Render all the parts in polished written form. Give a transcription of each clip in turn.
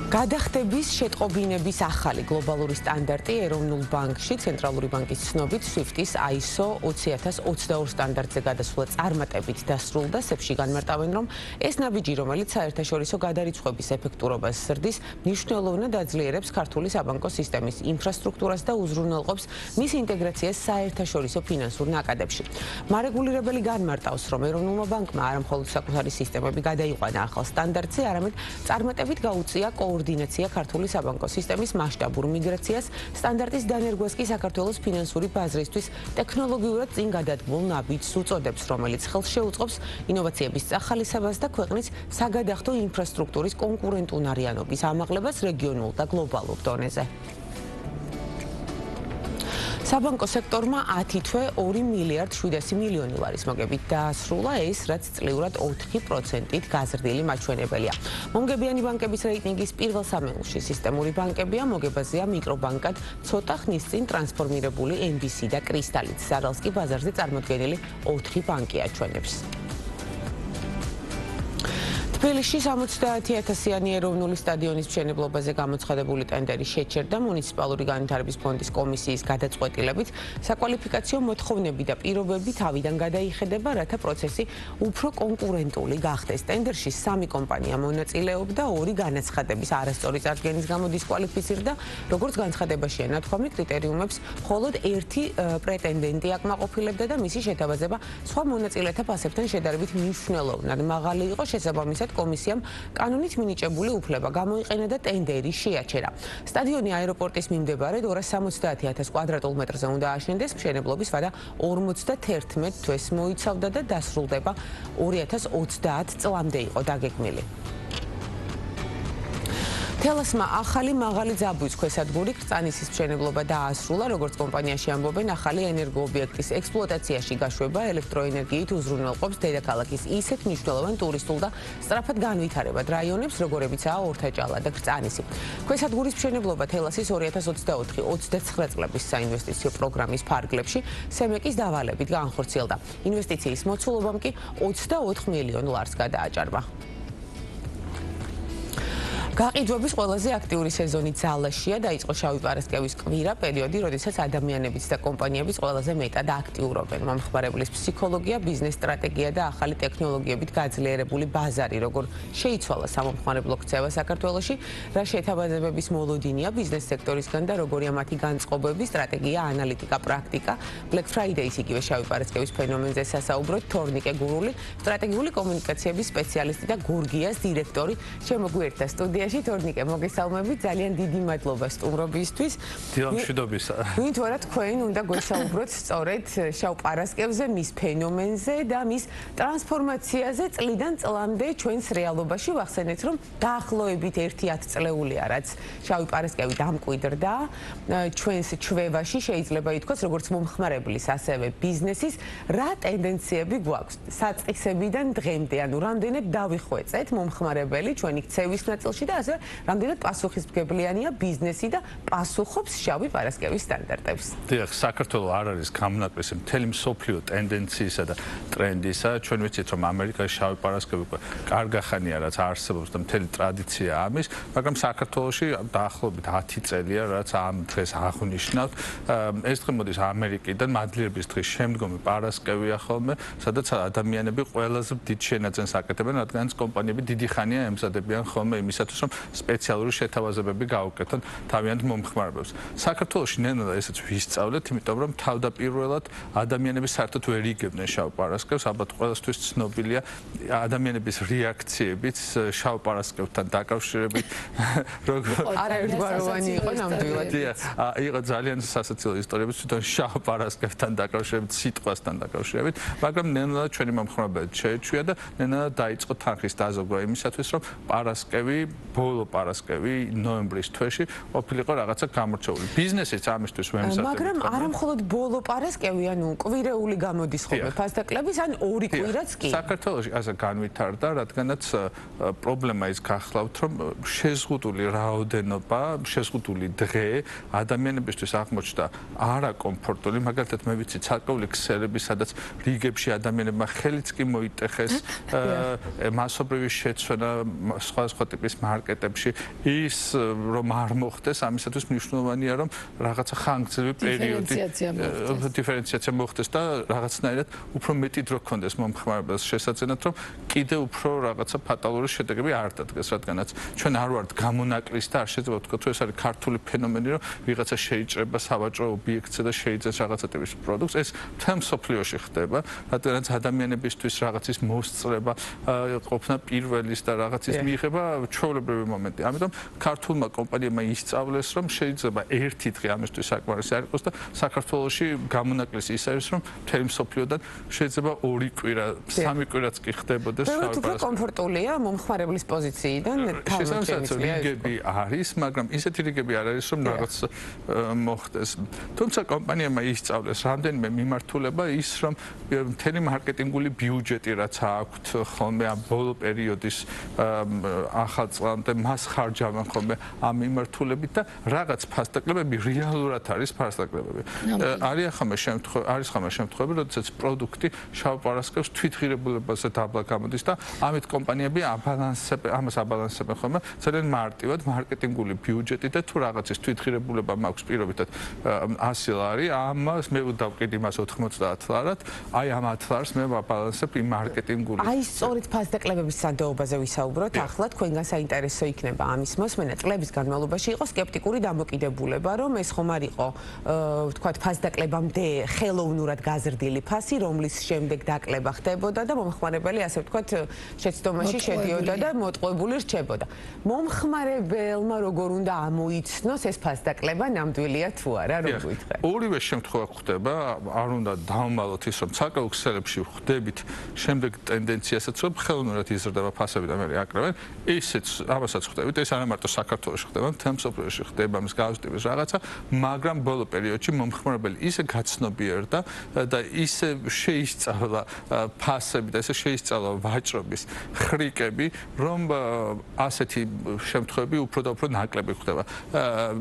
გადახდების შეტყობინების ახალი გლობალური სტანდარტი ეროვნულ ბანკში ცენტრალური ბანკის ცნობით SWIFT-ის ISO 20022 სტანდარტზე გადასვლა წარმატებით დასრულდა. სებში განმარტავენ, რომ ეს ნაბიჯი, რომელიც საერთაშორისო გადარიცხვების ეფექტურობას ზრდის, მნიშვნელოვნად აძლიერებს ქართული საბანკო სისტემის ინფრასტრუქტურას და უზრუნველყოფს მის ინტეგრაციას საერთაშორისო ფინანსურ ნაკადებში. მარეგულირებელი განმარტავს, რომ ეროვნულმა ბანკმა არა მხოლოდ საკუთარი სისტემები გადაიყვანა ახალ სტანდარტზე, არამედ წარმატებით გაუწია კოორდინაცია ქართული საბანკო სისტემის მასშტაბურ მიგრაციას, სტანდარტის დანერგვას კი საქართველოს ფინანსური ბაზრისთვის ტექნოლოგიურად წინ გადადგმულ ნაბიჯს უწოდებს, რომელიც ხელს შეუწყობს ინოვაციების სახალისებას და ქვეყნის საგადახდო ინფრასტრუქტურის კონკურენტუნარიანობის ამაღლებას რეგიონულ და გლობალურ დონეზე. საბანკო სექტორმა 10 თვე 2 მილიარდ 700 მილიონი ლარის მოგებით დაასრულა, ეს რაც წლიურად 4%-ით გაზრდილი მაჩვენებელია. მომგებიანი ბანკების რეიტინგის პირველ სამეულში სისტემური ბანკებია, მოგებაზეა მიკრობანკად ცოტა ხნის წინ ტრანსფორმირებული NBC და კრისტალიც. სარალს კი ბაზარზე წარმოდგენილი 4 ბანკი აჩვენებს. თბილისში 70,000-იანი ეროვნული სტადიონის მშენებლობაზე გამოცხადებული ტენდერი შეჩერდა მუნიციპალური განვითარების ფონდის კომისიის გადაწყვეტილებით. საკვალიფიკაციო მოთხოვნები და პირობები თავიდან გადაიხედება, რათა პროცესი უფრო კონკურენტული გახდეს. ტენდერში 3 კომპანია მონაწილეობდა, 2 განაცხადების არასწორი წარდგენის გამო დისკვალიფიცირდა. როგორც განცხადებაშია ნათქვამი, კრიტერიუმებს მხოლოდ 1 პრეტენდენტი აკმაყოფილებდა და მისი შეთავაზება სხვა მონაწილეთა ფასებთან შედარებით მნიშვნელოვნად მაღალი იყო. შესაბამისად კომისიამ კანონით მინიჭებული უფლება გამოიყენა და ტენდერი შეაჩერა. სტადიონი აეროპორტის მიმდებარედ 270,000 კვადრატულ მეტრზე უნდა აშენდეს. მშენებლობის ვადა 51 თვეს მოიცავდა და დასრულდება 2030 წლამდე იყო დაგეგმილი. თელასმა ახალი მაღალი ძაბვის ქვესადგური კრწანისის მშენებლობა დაასრულა. როგორც კომპანიაში ამბობენ, ახალი ენერგოობიექტის ექსპლუატაციაში გაშვება ელექტროენერგიით უზრუნველყოფს დედაქალაქის ისეთ მნიშვნელოვან ტურისტულ და სწრაფად განვითარებად რაიონებს, როგორებიცაა ორთაჭალა და კრწანისი. ქვესადგურის მშენებლობა თელასის 2024-29 წლების საინვესტიციო პროგრამის ფარგლებში სემეკის დავალებით განხორციელდა. ინვესტიციის მოცულობამ კი 24 მილიონ ლარს გადააჭარბა. გაყიდვების ყველაზე აქტიური სეზონი ძალაშია, დაიწყო შავი პარასკევის კვირა, პერიოდი, როდესაც ადამიანებიც და კომპანიებიც ყველაზე მეტად აქტიურობენ. მომხმარებლის ფსიქოლოგია, ბიზნეს სტრატეგია და ახალი ტექნოლოგიებით გაძლიერებული ბაზარი, როგორ შეიცვალა სამომხმარებლო ქცევა საქართველოში, რა შეთავაზებების მოლოდინია ბიზნეს სექტორისგან და როგორია მათი განწყობები, სტრატეგია, ანალიტიკა, პრაქტიკა. Black Friday-ის იგივე შავი პარასკევის ფენომენზე სასაუბროთ თორნიკე გურული, სტრატეგიული კომუნიკაციების სპეციალისტი და გურგიას დირექტორი შემოგვიერთდა სტუდიაში. თორნიკე, მოგესალმებით, ძალიან დიდი მადლობა სტუმრობისთვის. მშვიდობისა. ვინც ვარა თქვენ უნდა გვესაუბროთ სწორედ შავ პარასკევზე, მის ფენომენზე და მის ტრანსფორმაციაზე წლიდან წლამდე ჩვენს რეალობაში. ვახსენეთ, რომ დაახლოებით 1-10 წლეულია, რაც შავი პარასკევი დამკვიდრდა ჩვენს ჩვევაში, შეიძლება ითქვას, როგორც მომხმარებლის, ასევე ბიზნესის. რა ტენდენციები გვაქვს საწყისებიდან დღემდე, ანუ რამდენად დავიხვეწეთ მომხმარებელი ჩვენი ქცევის ნაწილში და ასე რამდენად პასუხისმგებლიანია ბიზნესი და პასუხობს შავი პარასკევის სტანდარტებს. დიახ, საქართველოს არ არის გამონაკლისი მთელი მსოფლიო ტენდენციისა და ტრენდისა. ჩვენ ვიცით, რომ ამერიკაში შავი პარასკევი კარგახანია, რაც არსებობს და მთელი ტრადიცია ამის, მაგრამ საქართველოში დაახლოებით 10 წელია, რაც ამ დღეს აღნიშნავთ. ეს დღე მოდის ამერიკიდან, მადლიერების დღის შემდგომი პარასკევია ხოლმე, სადაც ადამიანები ყველაზე დიდ შენაძენს აკეთებენ, რადგან კომპანიები დიდი ხანია ემზადებიან ხოლმე იმისათვის, რომ სპეციალური შეთავაზებები გაუკეთონ თავიანთ მომხმარებლებს. საქართველოში ნენელა ესეც ვისწავლეთ, იმიტომ რომ თავდაპირველად ადამიანები საერთოდ ვერ იგებდნენ შავ პარასკევს, ალბათ ყველასთვის ცნობილია ადამიანების რეაქციებიც შავ პარასკევთან დაკავშირებით, როგორ არაერთგვაროვანი იყო ნამდვილად. იყო ძალიან სასაცილო ისტორიები თვითონ შავ პარასკევთან დაკავშირებით, სიტყვასთან დაკავშირებით, მაგრამ ნენელა ჩვენი მომხმარებლები შეეჩვია და ნენელა დაიწყო თანხის დაზოგვა იმისათვის, რომ პარასკევი, ბოლო პარასკევი ნოემბრის თვეში ყოფილიყო რაღაცა გამორჩეული. ბიზნესიც ამისთვის ვემზადებოდა. მაგრამ არა მხოლოდ ბოლო პარასკევი, ანუ კვირეული გამოდის ხოლმე ფასდაკლების, ან 2 კვირაც კი. საქართველოში ასე განვითარდა, რადგანაც პრობლემა ის გახლავთ, რომ შეზღუდული რაოდენობა, შეზღუდული დღე ადამიანებისთვის აღმოჩნდა არაკომფორტული, მაგალითად მე ვიცი ცალკეული ქსელები, სადაც რიგებში ადამიანებმა ხელიც კი მოიტეხეს, მასობრივი შეცვენა, სხვადასხვა ტიპის მარკეტებში ის რომ არ მოხდეს ამისათვის მნიშვნელოვანია რომ რაღაცა ხანგრძლივი პერიოდი დიფერენციაცია მოხდეს და რაღაცნაირად უფრო მეტი დრო გქონდეს მომხმარებელს შესაძენად რომ კიდე უფრო რაღაცა ფატალური შედეგები არ დადგეს რადგანაც ჩვენ არ ვართ გამონაკლისი და არ შეიძლება ვთქვათ რომ ეს არის ქართული ფენომენი რომ ვიღაცა შეიჭრება სავაჭრო ობიექტზე და შეიძენს რაღაცა ტიპის პროდუქტს ეს მთელ მსოფლიოში ხდება რადგანაც ადამიანებისთვის რაღაცის მოსწრება ყოფნა პირველის და რაღაცის მიღება ჩვეულებრივი მომენტი ამიტომ ქართულმა კომპანიებმა ისწავლეს რომ შეიძლება ერთი დღე ამისთვის საკმარისი არ იყოს და საქართველოში გამონაკლისი ის არის რომ მთელი მსოფლიოდან შეიძლება 2 კვირა 3 კვირაც კი ხდებოდეს უფრო კომფორტულია მომხმარებლის პოზიციიდან შესაძლოა რიგები არის მაგრამ ისეთი რიგები არ არის რომ რაღაც მოხდეს თუმცა კომპანიებმა ისწავლეს რამდენიმე მიმართულება ის რომ მთელი მარკეტინგული ბიუჯეტი რაც აქვთ ხოლმე ამ ბოლო პერიოდის ახალწლამდე მას ხარჯავენ ხოლმე ამ მიმართულებით და რაღაც ფასდაკლებები რეალურად არის ფასდაკლებები არის ხომ შემთხვევები როდესაც პროდუქტი შავ პარასკევს თვითღირებულებაზე დაბლა გამოდის და ამით კომპანიები ამას აბალანსებენ ხოლმე ძალიან მარტივად მარკეტინგული ბიუჯეტი და თუ რაღაცის თვითღირებულება მაქვს პირობითად 100 ლარი ამას მე დავკიდი მას 90 ლარად აი ამ 10 ლარს მე ვაბალანსებ იმ მარკეტინგული აი სწორედ ფასდაკლებების სადეობაზე ვისაუბროთ ახლა თქვენგან საინტერესო იქნება ამის მოსმენა წლების განმავლობაში იყო სკეპტიკური დამოკიდებულება რომ ეს ხომ არ იყო ვთქვათ ფასდაკლებამდე ხელოვნურად გაზრდილი ფასი რომლის შემდეგ დაკლება ხდებოდა და მომხმარებელი ასე ვთქვათ შეცდომაში შედიოდა და მოტყუებული რჩებოდა მომხმარებელმა როგორ უნდა ამოიცნოს ეს ფასდაკლება ნამდვილია თუ არა რომ გითხრათ ორივე შემთხვევა ხდება არ უნდა დავმალოთ ის რომ ცალკეულ ქსელებში ხდებით შემდეგ ტენდენციასაც რომ ხელოვნურად იზრდება ფასები და მე აკრავენ ისიც ამასაც ხდებით ეს არა მარტო საქართველოში ხდება მთელ მსოფლიოში ხდება მსგავსი ტიპის რაღაცა მაგრამ ბოლო პერიოდში მომხმარებელი ისე გაცნობიერდა და ისე შეისწავლა ფასები და ისე შეისწავლა ვაჭრობის ხრიკები რომ ასეთი შემთხვევები უფრო და უფრო ნაკლები ხდება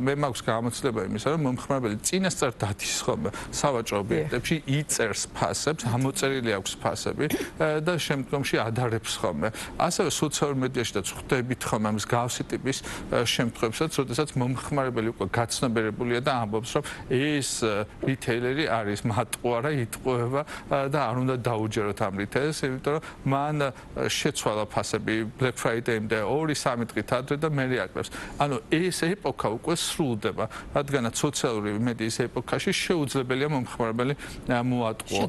მე მაქვს გამოცდილება იმისა რომ მომხმარებელი წინასწარ დადის ხოლმე სავაჭრო ობიექტებში იწერს ფასებს ამოწერილი აქვს ფასები და შემდგომში ადარებს ხოლმე ასევე სოციალურ მედიაში და ხვდებით ხოლმე მსგავსი ტიპის შემთხვევებსაც როდესაც მომხმარებელი უკვე გაცნობიერებულია და ამბობს რომ ეს რიტეილერი არის მატყუარა იტყუება და არ უნდა დაუჯეროთ ამ რიტეილერს იმიტომ რომ მან შეცვალა ფასები Black Friday-მდე 2-3 დღით ადრე და მე რეაკლებს ანუ ეს ეპოქა უკვე სრულდება რადგანაც სოციალური მედიის ეპოქაში შეუძლებელია მომხმარებელი მოატყუო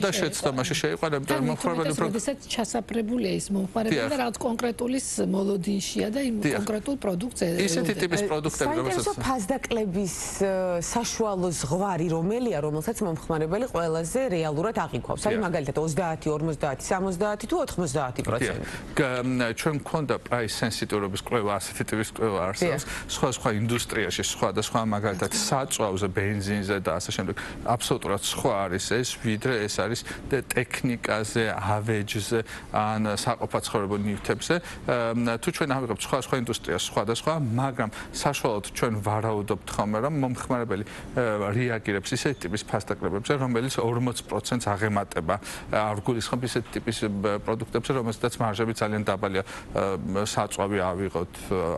და შეცდომაში შეიყვანა იმიტომ რომ მომხმარებელი როდესაც ჩასაფრებულია ის მომხმარებელი და რაღაც კონკრეტულის მოლოდინშია და იმ კონკრეტულ პროდუქტზე ისეთი ტიპის პროდუქტები რომელსაც ფასდაკლების საშუალო ზღვარი რომელია რომელსაც მომხმარებელი ყველაზე რეალურად აღიქვავს აი მაგალითად 30 50 70 თუ 90% ჩვენ მქონდა price sensitivity-ობის კვლევა ასეთი ტიპის კვლევა არსებობს სხვა ინდუსტრიაში სხვადასხვა მაგალითად საწვავზე ბენზინზე და ასე შემდეგ აბსოლუტურად სხვა არის ეს ვიდრე ეს არის ტექნიკაზე ავეჯზე ან საყოფაცხოვრებო ნივთებზე თუ ჩვენ ავიღებთ სხვა ინდუსტრიას სხვადასხვა მაგრამ საშუალოდ ჩვენ ვარაუდობთ ხოლმე რომ მომხმარებელი რეაგირებს ისეთი ტიპის ფასდაკლებებზე რომელიც 40%-ს აღემატება არ გულისხმობ ისეთი ტიპის პროდუქტებზე რომელსაც მარჟები ძალიან დაბალია საწვავი ავიღოთ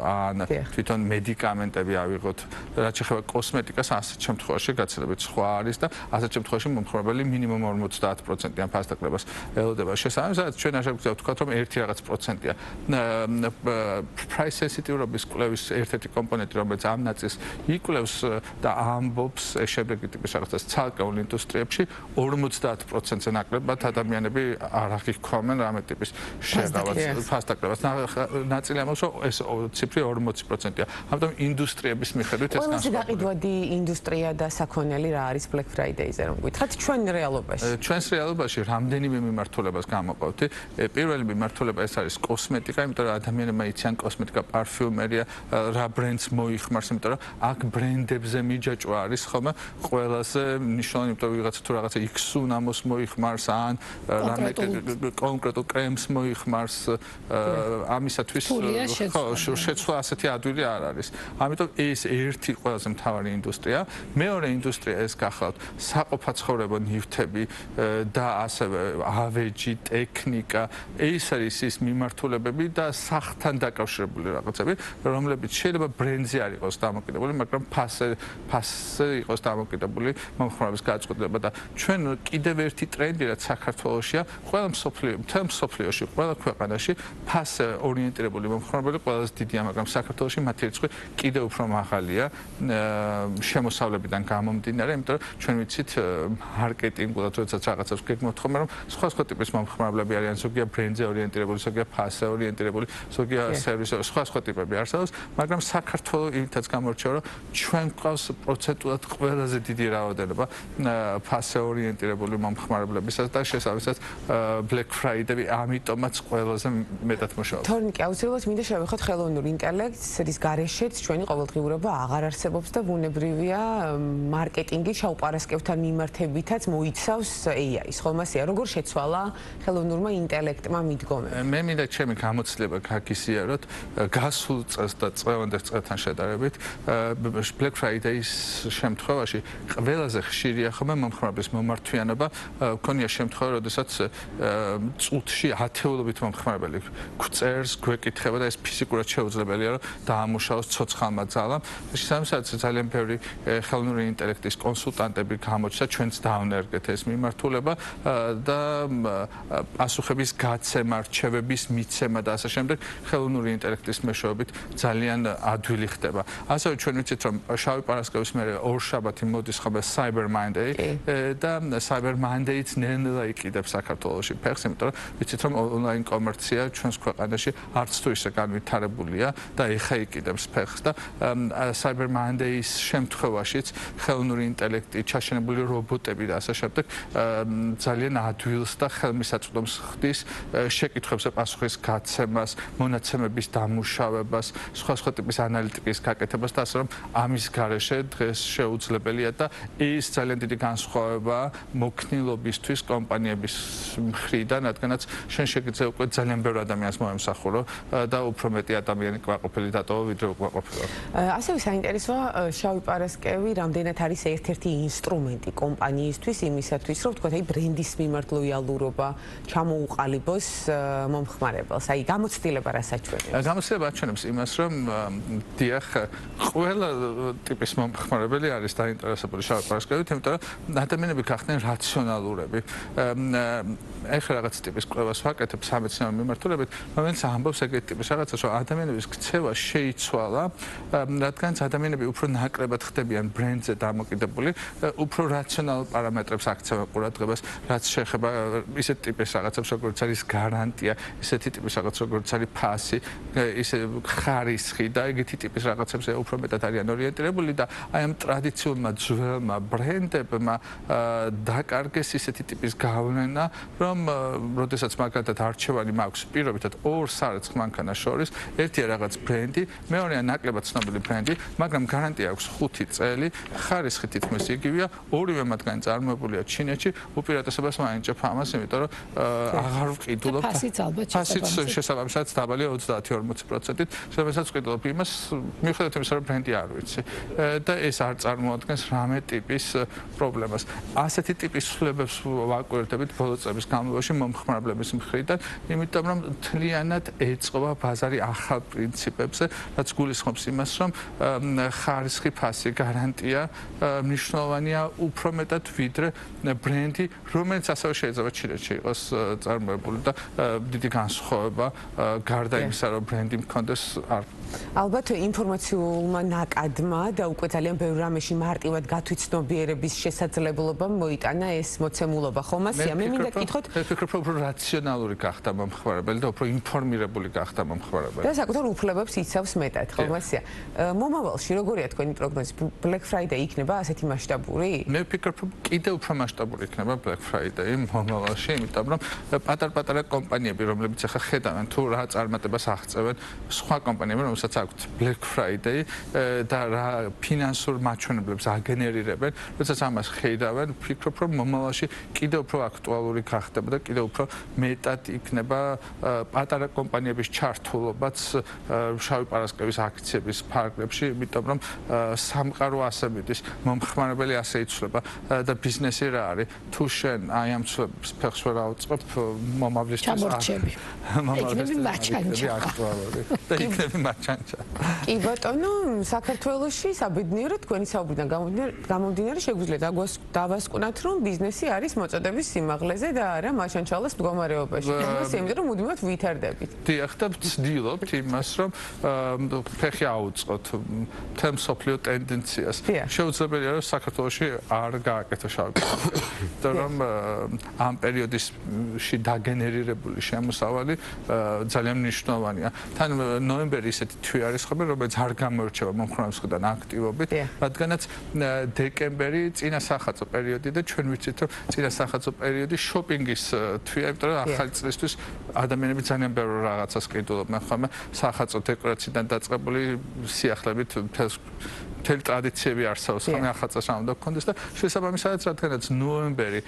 ან თვითონ მედიკამენტები ავიღოთ რაც შეეხება კოსმეტიკას ასეთ შემთხვევაში გაცილებით სხვა არის და ასეთ შემთხვევაში მომხმარებელი მინიმუმ 50%-იან ფასდაკლებას ელოდება შესაბამისად ჩვენ არ შეგვიძლია ვთქვათ რომ ერთი რაღაც პროცენტია price sensitivity-ობის კვლევის ერთ-ერთი კომპონენტი რომელიც ამ ნაწილს იკვლევს და ამბობს შედეგი ტიპის რაღაცას ცალკეულ ინდუსტრიებში 50%-ზე ნაკლებად ადამიანები არ აღიქვამენ რამე ტიპის შეღავას ფასდაკლებას ნაწილი ამბობს რომ ეს ციფრი 40%-ია ამიტომ ინდუსტრიების მიხედვით ეს განსხვავებული ყველაზე გაყიდვადი ინდუსტრია და საქონელი რა არის Black Friday-ზე რომ გითხრათ ჩვენ რეალობაში ჩვენს რეალობაში რამდენიმე მიმართულებას გამოვყავთ პირველი მიმართულება ეს არის კოსმეტიკა იმიტომ რომ ადამიანებმა იციან კოსმეტიკა პარფიუმერია რა ბრენდს მოიხმარს იმიტომ რომ აქ ბრენდებზე მიჯაჭვა არის ხოლმე ყველაზე მნიშვნელოვანი იმიტომ რომ ვიღაცა თუ რაღაცა X-უნამოს მოიხმარს ან რამე კონკრეტულ კრემს მოიხმარს ამისათვის შეცვლა ასეთი ადვილი არ არის ამიტომ ეს ერთი ყველაზე მთავარი ინდუსტრია მეორე ინდუსტრია ეს გახლავთ საყოფაცხოვრებო ნივთები და ასევე ავეჯი ტექნიკა ეს არის ის მიმართულებები და სახთან დაკავშირებული რაღაცები, რომლებიც შეიძლება ბრენდზე არ იყოს დამოკიდებული, მაგრამ ფასზე იყოს დამოკიდებული მომხმარებლის გადაწყვეტილება და ჩვენ კიდევ ერთი ტრენდი რაც საქართველოშია, ყველა მსოფლიოში, ყველა ქვეყანაში ფასზე ორიენტირებული მომხმარებელი ყველაზე დიდია, მაგრამ საქართველოში მათი რიცხვი კიდევ უფრო მაღალია შემოსავლებიდან გამომდინარე, იმიტომ რომ ჩვენ ვიცით მარკეტინგულად როდესაც რაღაცებს გეგმავთ ხოლმე, რომ სხვა ტიპის მომხმარებლები არიან, ზოგია ბრენდზე ორიენტირებული, ზოგია ფასზე ორიენტირებული, ზოგია სერვისზე, სხვა ტიპები არსებობს, მაგრამ საქართველო იმითაც გამორჩევა, რომ ჩვენ გვყავს პროცენტულად ყველაზე დიდი რაოდენობა ფასზე ორიენტირებული მომხმარებლებისა და შესაბამისად Black Friday-ი ამიტომაც ყველაზე მეტად მუშაობს. თორნიკე, აუცილებლად მინდა შევეხოთ ხელოვნურ ინტელექტს, რის გარეშეც ჩვენი ყოველდღიურობა აღარ არსებობს და ბუნებრივია მარკეტინგი შაუპარასკევთან მიმართებითაც მოიცავს AI-ს, ხომ ასეა? როგორ შეცვალა ხელოვნურმა ინტელექტმა მიდგომები? მე მინდა ჩემი გამოცდილება გაგიზიაროთ გასულ წელს და წლევანდელ წელთან შედარებით Black Friday-ის შემთხვევაში ყველაზე ხშირია ხოლმე მომხმარებლის მომართვიანობა, მქონია შემთხვევა, როდესაც წუთში ათეულობით მომხმარებელი გვწერს, გვეკითხება და ეს ფიზიკურად შეუძლებელია, რომ დაამუშავოს ცოცხალმა ძალამ. შესაბამისად, ძალიან ბევრი ხელოვნური ინტელექტის კონსულტანტები გამოჩნდა, ჩვენც დავნერგეთ ეს მიმართულება და პასუხების გაცემა, რჩევების მიცემა და ასე შემდეგ ხელოვნური ინტელექტის მეშვეობით ძალიან ადვილი ხდება. ასევე ჩვენ ვიცით, რომ შავი პარასკევის მერე ორშაბათი მოდის ხოლმე Cyber Monday და Cyber Monday-იც ნელ-ნელა იყიდებს საქართველოში ფეხს, იმიტომ რომ ვიცით, რომ ონლაინ კომერცია ჩვენს ქვეყანაში არც თუ ისე განვითარებულია და ეხა იყიდებს ფეხს და Cyber Monday-ის შემთხვევაშიც ხელოვნური ინტელექტი, ჩაშენებული რობოტები და ასე შემდეგ ძალიან ადვილს და ხელმისაწვდომს ხდის შეკითხვებზე პასუხის გაცემას, მონაცემების დამუშავებას, სხვა ტიპის ანალიტიკის გაკეთებას და ასე რომ ამის გარეშე დღეს შეუძლებელია და ის ძალიან დიდი განსხვავებაა მოქნილობისთვის კომპანიების მხრიდან, რადგანაც შენ შეგიძლია უკვე ძალიან ბევრი ადამიანს მოემსახურო და უფრო მეტი ადამიანი კვაყოფილი დატოვა, ვიდრე უკმაყოფილო. ასევე საინტერესოა შავი პარასკევი რამდენად არის ერთ-ერთი ინსტრუმენტი კომპანიისთვის იმისათვის, რომ თქვათ, ბრენდის მიმართ ლოიალურობა ჩამოუყალიბოს მომხმარებელს. გამოცდილება რა საჩვენებს? გამოცდილება აჩვენებს იმას, რომ დიახ, ყველა ტიპის მომხმარებელი არის დაინტერესებული შავი პარასკევით, იმიტომ რომ ადამიანები გახდნენ რაციონალურები. ეხლა რაღაც ტიპის კვლევას ვაკეთებ სამეცნიერო მიმართულებით, რომელიც ამბობს ეგეთ ტიპის რაღაცას, რომ ადამიანების ქცევა შეიცვალა, რადგანაც ადამიანები უფრო ნაკლებად ხდებიან ბრენდზე დამოკიდებული, უფრო რაციონალურ პარამეტრებს აქცევენ ყურადღებას, რაც შეეხება ისეთ ტიპის რაღაცებს, როგორც არის გარანტია, ისეთი ტიპის რაღაც, როგორც არის ფასი, ისე ხარისხი და ეგეთი ტიპის რაღაცებზე უფრო მეტად არიან ორიენტირებული და აი ამ ტრადიციულმა ძველმა ბრენდებმა დაკარგეს ისეთი ტიპის გავლენა, რომ როდესაც მაგალითად არჩევანი მაქვს პირობითად ორ სარეცხ მანქანას შორის, ერთია რაღაც ბრენდი, მეორეა ნაკლებად ცნობილი ბრენდი, მაგრამ გარანტია აქვს 5 წელი, ხარისხი თითქმის იგივეა, ორივე მათგანი წარმოებულია ჩინეთში, უპირატესობას მაინჭებ ამას, იმიტომ რომ აღარ ვყიდულობ. ფასიც ალბათ შესაბამისად დაბალია 30-40%-ით, შესაბამისად ვყიდულობ იმას, მიუხედავად იმისა, რომ ბრენდი არ ვიცი. და ეს არ წარმოადგენს რამე ტიპის პრობლემას. ასეთი ტიპის ცვლილებებს ვაკვირდებით ბოლო წლების განმავლობაში მომხმარებლების მხრიდან, იმიტომ რომ მთლიანად ეწყობა ბაზარი ახალ პრინციპებზე, რაც გულისხმობს იმას, რომ ხარისხი, ფასი, გარანტია მნიშვნელოვანია უფრო მეტად ვიდრე ბრენდი, რომელიც ასევე შეიძლება ჩინეთში იყოს წარმოებული და დიდი განსხვავება გარდა იმისა, რომ ბრენდი მქონდეს არ. ალბათ ინფორმაციულმა ნაკადმა და უკვე ძალიან ბევრ რამეში მარტივად გათვითცნობიერების შესაძლებლობა მოიტანა ეს მოცემულობა, ხომ ასეა? მე მინდა გითხოთ, მე ვფიქრობ, რომ უფრო რაციონალური გახდა მომხმარებელი და უფრო ინფორმირებული გახდა მომხმარებელი. და საკუთარ უფლებებს იცავს მეტად, ხომ ასეა? მომავალში როგორია თქვენი პროგნოზი? Black Friday იქნება ასეთი მასშტაბური? მე ვფიქრობ, რომ კიდევ უფრო მასშტაბური იქნება Black Friday მომავალში, იმიტომ რომ პატარ-პატარა კომპანიები, რომლებიც ახლა ხედავენ თუ რა წარმატებას აღწევენ სხვა კომპანიები, რომელსაც აქვთ Black Friday და რა ფინანსურ მაჩვენებლებს აგენერირებენ, როდესაც ამას ხედავენ, ვფიქრობ, რომ მომავალში კიდევ უფრო აქტუალური გახდება და კიდევ უფრო მეტად იქნება პატარა კომპანიების ჩართულობაც შავი პარასკევის აქციების ფარგლებში, იმიტომ რომ სამყარო ასე მიდის, მომხმარებელი ასე იცვლება და ბიზნესი რა არის? თუ შენ აი ამ ცვლილების ფეხს ვერ აუწყებ, მომავლისთვის ჩამორჩები. იქნები მაჩანჩა. და იქნები მაჩანჩა. კი ბატონო, საქართველოში საბედნიეროდ თქვენი საუბრიდან გამომდინარე შეგვიძლია დავასკვნათ, რომ ბიზნესი არის მოწოდების სიმაღლეზე და არა მაჩანჩალას მდგომარეობაში. იმიტომ რომ მუდმივად ვითარდებით. დიახ, და ვცდილობთ იმას, რომ ფეხი აუწყოთ მთელ მსოფლიო ტენდენციას. შეუძლებელია, რომ საქართველოში არ გააკეთო შავი პარასკევი. იმიტომ რომ ამ პერიოდში დაგენერირებული შემოსავალი ძალიან მნიშვნელოვანია. თან ნოემბერი ისეთი თვე არის ხოლმე, რომელიც არ გამოირჩევა მომხმარებლის მხრიდან აქტივობით, რადგანაც დეკემბერი წინასახadzო პერიოდი და ჩვენ ვიცით, რომ წინასახadzო პერიოდი შოპინგის თვეა, იმიტომ რომ ახალი წლისთვის ადამიანები ძალიან ბევრ რაღაცას ყიდულობენ ხოლმე სახadzო დეკორაციიდან დაწყებული სიახლებით მთელი ტრადიციები არსებობს ხოლმე ახალ წელს რა უნდა გქონდეს და შესაბამისად რადგანაც ნოემბერი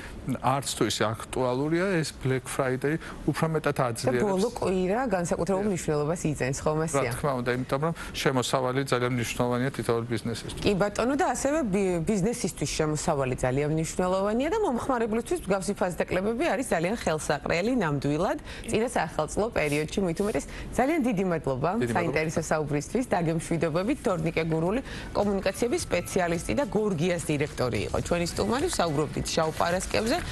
არც თუ ისე აქტუალურია, ეს Black Friday უფრო მეტად აძლიერებს. ბოლო კვირა განსაკუთრებულ მნიშვნელობას იძენს ხოლმე სია. რა თქმა უნდა, იმიტომ რომ შემოსავალი ძალიან მნიშვნელოვანია თითოეულ ბიზნესისთვის. კი ბატონო და ასევე ბიზნესისთვის შემოსავალი ძალიან მნიშვნელოვანია და მომხმარებლისთვის მსგავსი ფასდაკლებები არის ძალიან ხელსაყრელი ნამდვილად წინა სახელმწიფო პერიოდში. მით უმეტეს ძალიან დიდი მადლობა საინტერესო საუბრისთვის, დაგემშვიდობებით. თორნიკე გურული კომუნიკაციების სპეციალისტი და გორგიას დირექტორი იყო ჩვენი სტუმარი, საუბრობდით შავ პარასკევზე.